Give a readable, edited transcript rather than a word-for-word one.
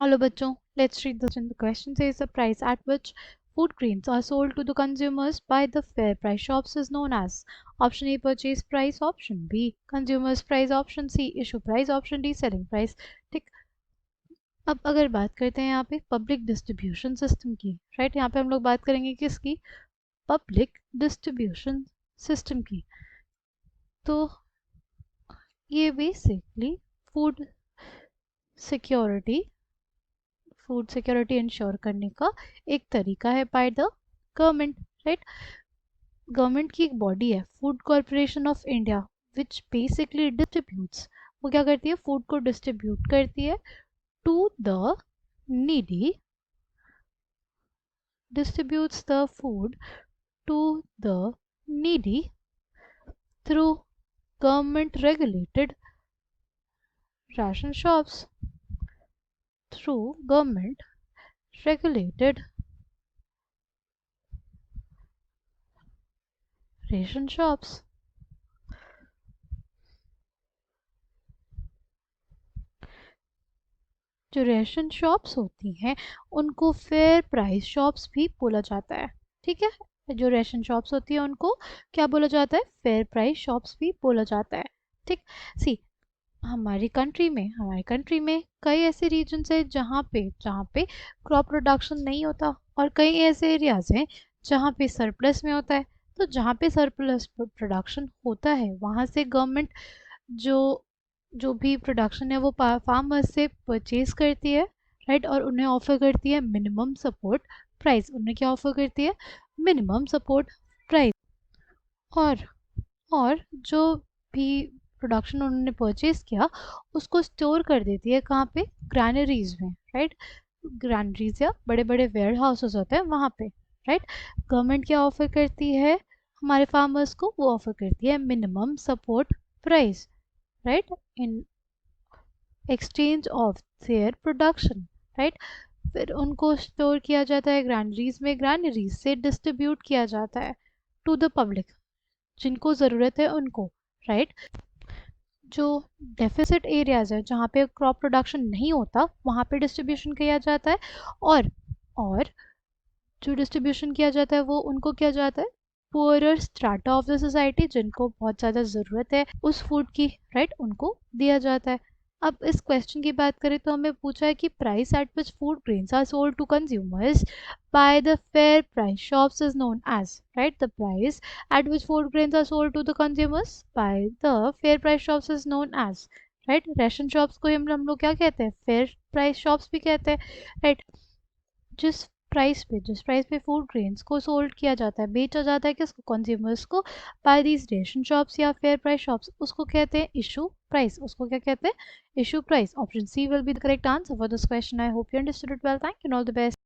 Hello bachcho, let's read this. The question says the price at which food grains are sold to the consumers by the fair price shops is known as option A purchase price, option B consumers price, option C issue price, option D selling price. ठीक। अब अगर बात करते हैं यहाँ पे public distribution system की, right, यहाँ पे हम लोग बात करेंगे किसकी, पब्लिक डिस्ट्रीब्यूशन सिस्टम की। तो ये basically food security food security ensure करने का एक तरीका है by the government, right. Government की एक बॉडी है food corporation of India which basically distributes, वो क्या करती है, फूड को डिस्ट्रीब्यूट करती है to the needy, distributes the food to the needy through government regulated ration shops, through government regulated ration shops। जो रेशन शॉप्स होती हैं उनको फेयर प्राइस शॉप्स भी बोला जाता है, ठीक है। जो रेशन शॉप्स होती है उनको क्या बोला जाता है, फेयर प्राइस शॉप्स भी बोला जाता है, ठीक। सी हमारी कंट्री में कई ऐसे रीजन्स हैं जहाँ पे क्रॉप प्रोडक्शन नहीं होता और कई ऐसे एरियाज हैं जहाँ पे सरप्लस में होता है। तो जहाँ पे सरप्लस प्रोडक्शन होता है वहाँ से गवर्नमेंट जो जो भी प्रोडक्शन है वो फार्मर्स से परचेज करती है, राइट, और उन्हें ऑफर करती है मिनिमम सपोर्ट प्राइस। उन्हें क्या ऑफर करती है, मिनिमम सपोर्ट प्राइस। और और जो भी प्रोडक्शन उन्होंने परचेज किया उसको स्टोर कर देती है कहाँ पे, ग्रैनरीज में, राइट। ग्रैनरीज या बड़े बड़े वेयर हाउसेस होते हैं वहाँ पे, राइट। गवर्नमेंट क्या ऑफर करती है हमारे फार्मर्स को, वो ऑफर करती है minimum support price, right, in exchange of their production, right. फिर उनको स्टोर किया जाता है ग्रैनरीज में, ग्रैनरीज से डिस्ट्रीब्यूट किया जाता है टू द पब्लिक, जिनको ज़रूरत है उनको, राइट। जो डेफिसिट एरियाज है जहाँ पे क्रॉप प्रोडक्शन नहीं होता वहाँ पे डिस्ट्रीब्यूशन किया जाता है। और जो डिस्ट्रीब्यूशन किया जाता है वो उनको किया जाता है poorer strata of the society, जिनको बहुत ज़्यादा ज़रूरत है उस फूड की, राइट, उनको दिया जाता है। अब इस क्वेश्चन की बात करें तो हमें पूछा है कि price at which food grains are sold to consumers by the fair price shops is known as, right. The price at which food grains are sold to the consumers by the fair price shops is known as, right. Ration shops को हम लोग क्या कहते हैं, fair price shops भी कहते हैं, right. जिस प्राइस पे फूड ग्रेन्स को सोल्ड किया जाता है, बेचा जाता है किसको, कंज्यूमर्स को, बाय दीज रेशन शॉप्स या फेयर प्राइस शॉप्स, उसको कहते हैं इशू प्राइस। उसको क्या कहते हैं, issue price. Option C will be the correct answer for this question. I hope you understood it well. Thank you and all the best.